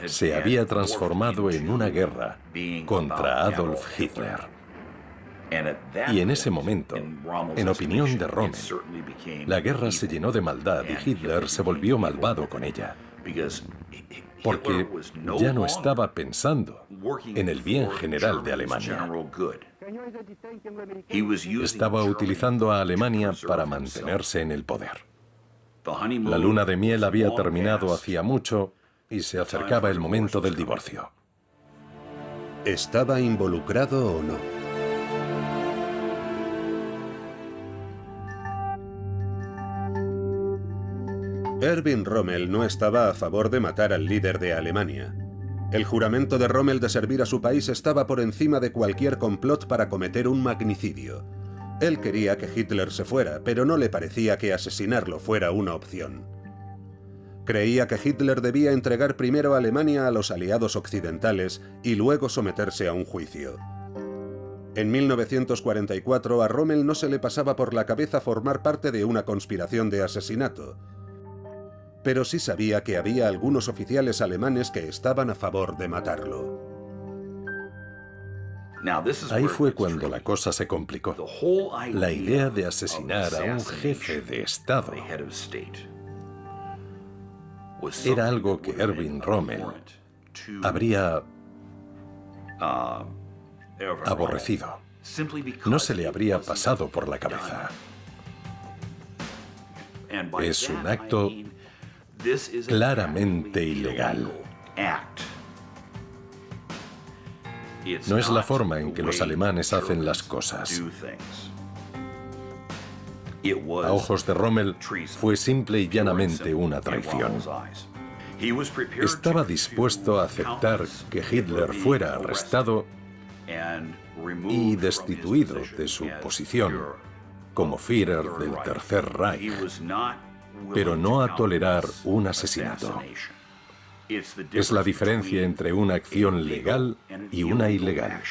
Se había transformado en una guerra contra Adolf Hitler. Y en ese momento, en opinión de Rommel, la guerra se llenó de maldad y Hitler se volvió malvado con ella. Porque ya no estaba pensando en el bien general de Alemania. Estaba utilizando a Alemania para mantenerse en el poder. La luna de miel había terminado hacía mucho y se acercaba el momento del divorcio. ¿Estaba involucrado o no? Erwin Rommel no estaba a favor de matar al líder de Alemania. El juramento de Rommel de servir a su país estaba por encima de cualquier complot para cometer un magnicidio. Él quería que Hitler se fuera, pero no le parecía que asesinarlo fuera una opción. Creía que Hitler debía entregar primero a Alemania a los aliados occidentales y luego someterse a un juicio. En 1944 a Rommel no se le pasaba por la cabeza formar parte de una conspiración de asesinato, pero sí sabía que había algunos oficiales alemanes que estaban a favor de matarlo. Ahí fue cuando la cosa se complicó. La idea de asesinar a un jefe de Estado era algo que Erwin Rommel habría aborrecido. No se le habría pasado por la cabeza. Es un acto claramente ilegal. No es la forma en que los alemanes hacen las cosas. A ojos de Rommel, fue simple y llanamente una traición. Estaba dispuesto a aceptar que Hitler fuera arrestado y destituido de su posición como Führer del Tercer Reich, pero no a tolerar un asesinato. Es la diferencia entre una acción legal y una ilegal.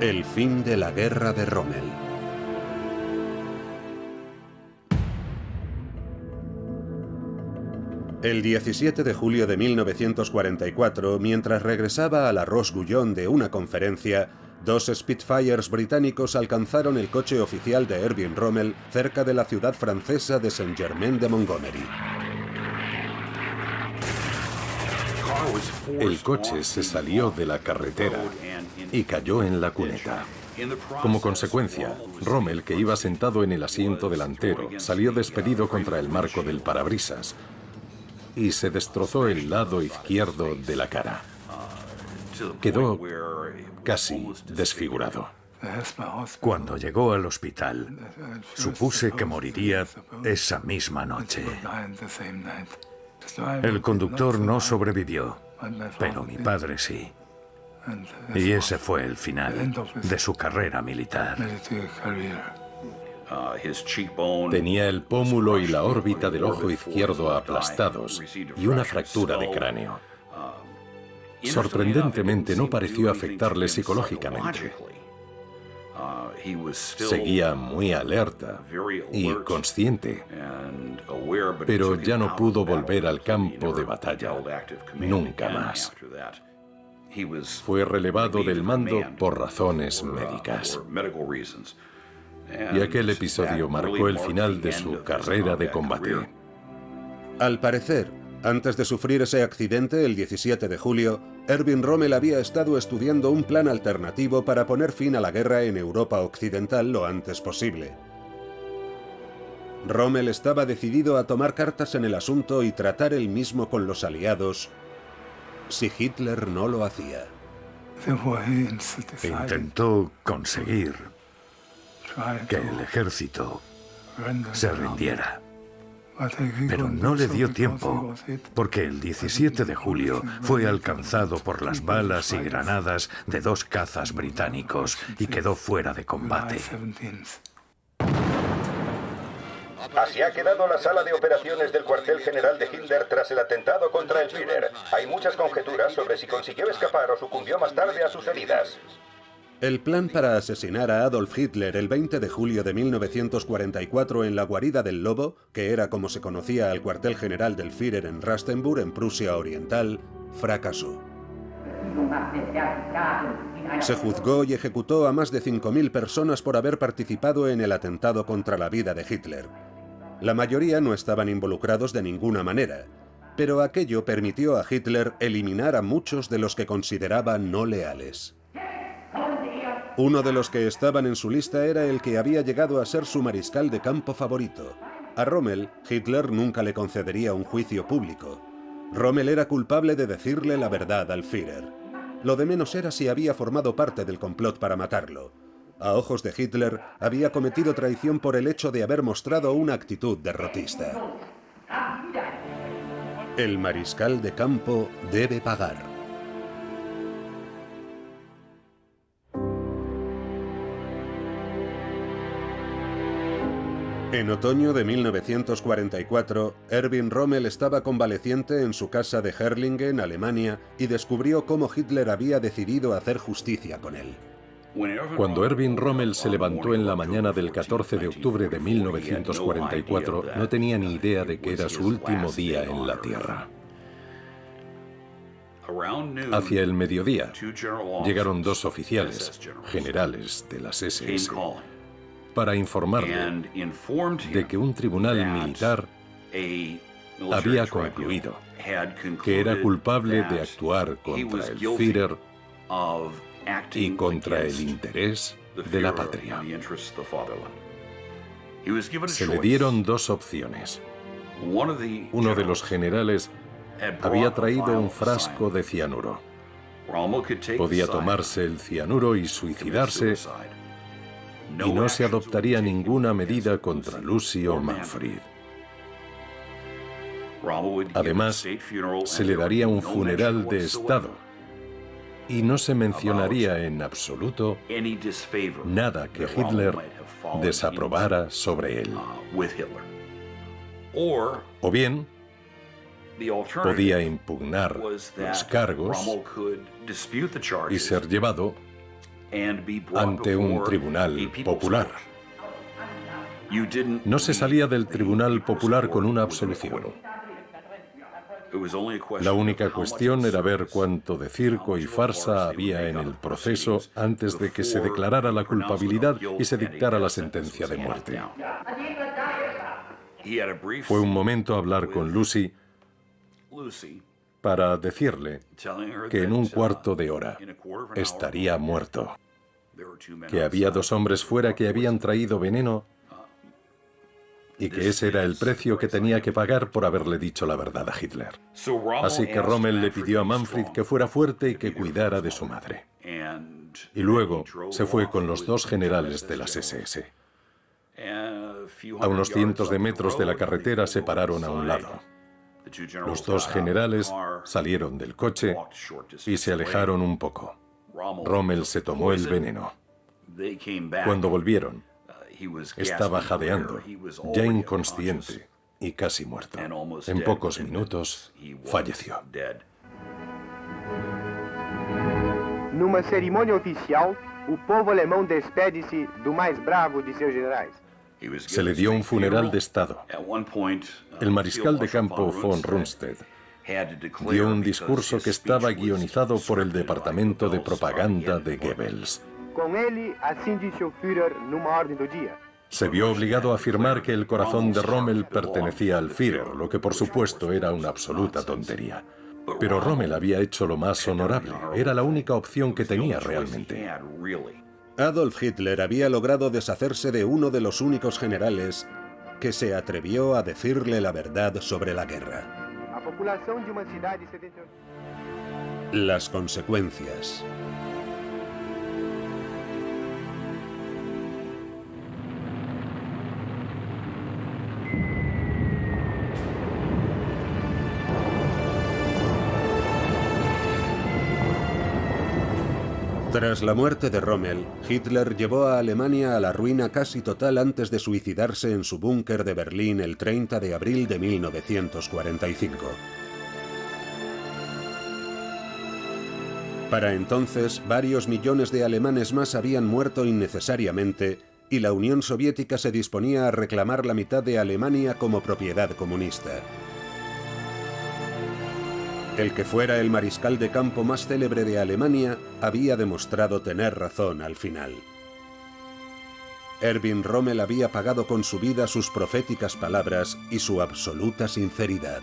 El fin de la guerra de Rommel. El 17 de julio de 1944, mientras regresaba a la Roche-Guyon de una conferencia, dos Spitfires británicos alcanzaron el coche oficial de Erwin Rommel cerca de la ciudad francesa de Saint-Germain-de-Montgomery. El coche se salió de la carretera y cayó en la cuneta. Como consecuencia, Rommel, que iba sentado en el asiento delantero, salió despedido contra el marco del parabrisas y se destrozó el lado izquierdo de la cara. Quedó casi desfigurado. Cuando llegó al hospital, supuse que moriría esa misma noche. El conductor no sobrevivió, pero mi padre sí. Y ese fue el final de su carrera militar. Tenía el pómulo y la órbita del ojo izquierdo aplastados y una fractura de cráneo. Sorprendentemente, no pareció afectarle psicológicamente. Seguía muy alerta y consciente, pero ya no pudo volver al campo de batalla, nunca más. Fue relevado del mando por razones médicas. Y aquel episodio marcó el final de su carrera de combate. Al parecer, Antes de sufrir ese accidente, el 17 de julio, Erwin Rommel había estado estudiando un plan alternativo para poner fin a la guerra en Europa Occidental lo antes posible. Rommel estaba decidido a tomar cartas en el asunto y tratar él mismo con los aliados si Hitler no lo hacía. Intentó conseguir que el ejército se rindiera. Pero no le dio tiempo, porque el 17 de julio fue alcanzado por las balas y granadas de 2 cazas británicos y quedó fuera de combate. Así ha quedado la sala de operaciones del cuartel general de Hitler tras el atentado contra el Führer. Hay muchas conjeturas sobre si consiguió escapar o sucumbió más tarde a sus heridas. El plan para asesinar a Adolf Hitler el 20 de julio de 1944 en la guarida del Lobo, que era como se conocía al cuartel general del Führer en Rastenburg, en Prusia Oriental, fracasó. Se juzgó y ejecutó a más de 5.000 personas por haber participado en el atentado contra la vida de Hitler. La mayoría no estaban involucrados de ninguna manera, pero aquello permitió a Hitler eliminar a muchos de los que consideraba no leales. Uno de los que estaban en su lista era el que había llegado a ser su mariscal de campo favorito. A Rommel, Hitler nunca le concedería un juicio público. Rommel era culpable de decirle la verdad al Führer. Lo de menos era si había formado parte del complot para matarlo. A ojos de Hitler, había cometido traición por el hecho de haber mostrado una actitud derrotista. El mariscal de campo debe pagar. En otoño de 1944, Erwin Rommel estaba convaleciente en su casa de Herrlingen, Alemania, y descubrió cómo Hitler había decidido hacer justicia con él. Cuando Erwin Rommel se levantó en la mañana del 14 de octubre de 1944, no tenía ni idea de que era su último día en la Tierra. Hacia el mediodía, llegaron 2 oficiales, generales de las SS, para informarle de que un tribunal militar había concluido que era culpable de actuar contra el Führer y contra el interés de la patria. Se le dieron 2 opciones. Uno de los generales había traído un frasco de cianuro. Podía tomarse el cianuro y suicidarse, y no se adoptaría ninguna medida contra Lucy o Manfred. Además, se le daría un funeral de Estado y no se mencionaría en absoluto nada que Hitler desaprobara sobre él. O bien, podía impugnar los cargos y ser llevado ante un tribunal popular. No se salía del tribunal popular con una absolución. La única cuestión era ver cuánto de circo y farsa había en el proceso antes de que se declarara la culpabilidad y se dictara la sentencia de muerte. Fue un momento hablar con Lucy para decirle que en un cuarto de hora estaría muerto, que había 2 hombres fuera que habían traído veneno y que ese era el precio que tenía que pagar por haberle dicho la verdad a Hitler. Así que Rommel le pidió a Manfred que fuera fuerte y que cuidara de su madre. Y luego se fue con los 2 generales de las SS. A unos cientos de metros de la carretera se pararon a un lado. Los 2 generales salieron del coche y se alejaron un poco. Rommel se tomó el veneno. Cuando volvieron, estaba jadeando, ya inconsciente y casi muerto. En pocos minutos, falleció. Numa cerimônia oficial, o povo alemão despede-se do mais bravo de seus generais. Se le dio un funeral de Estado. El mariscal de campo von Rundstedt dio un discurso que estaba guionizado por el departamento de propaganda de Goebbels. Com ele, assim disse o Führer numa ordem do dia. Se vio obligado a afirmar que el corazón de Rommel pertenecía al Führer, lo que por supuesto era una absoluta tontería. Pero Rommel había hecho lo más honorable, era la única opción que tenía realmente. Adolf Hitler había logrado deshacerse de uno de los únicos generales que se atrevió a decirle la verdad sobre la guerra. Las consecuencias. Tras la muerte de Rommel, Hitler llevó a Alemania a la ruina casi total antes de suicidarse en su búnker de Berlín el 30 de abril de 1945. Para entonces, varios millones de alemanes más habían muerto innecesariamente y la Unión Soviética se disponía a reclamar la mitad de Alemania como propiedad comunista. El que fuera el mariscal de campo más célebre de Alemania había demostrado tener razón al final. Erwin Rommel había pagado con su vida sus proféticas palabras y su absoluta sinceridad.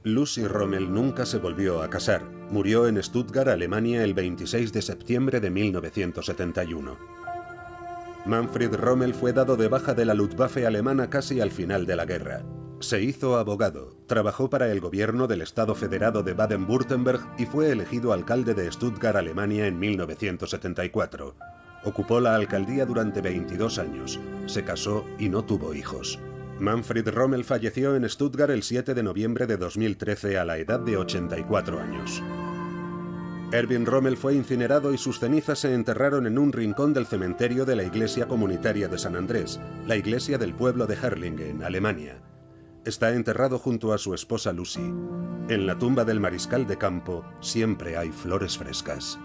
Lucy Rommel nunca se volvió a casar. Murió en Stuttgart, Alemania, el 26 de septiembre de 1971. Manfred Rommel fue dado de baja de la Luftwaffe alemana casi al final de la guerra. Se hizo abogado, trabajó para el gobierno del Estado Federado de Baden-Württemberg y fue elegido alcalde de Stuttgart, Alemania, en 1974. Ocupó la alcaldía durante 22 años, se casó y no tuvo hijos. Manfred Rommel falleció en Stuttgart el 7 de noviembre de 2013 a la edad de 84 años. Erwin Rommel fue incinerado y sus cenizas se enterraron en un rincón del cementerio de la Iglesia Comunitaria de San Andrés, la iglesia del pueblo de Herrlingen, Alemania. Está enterrado junto a su esposa Lucy. En la tumba del mariscal de campo siempre hay flores frescas.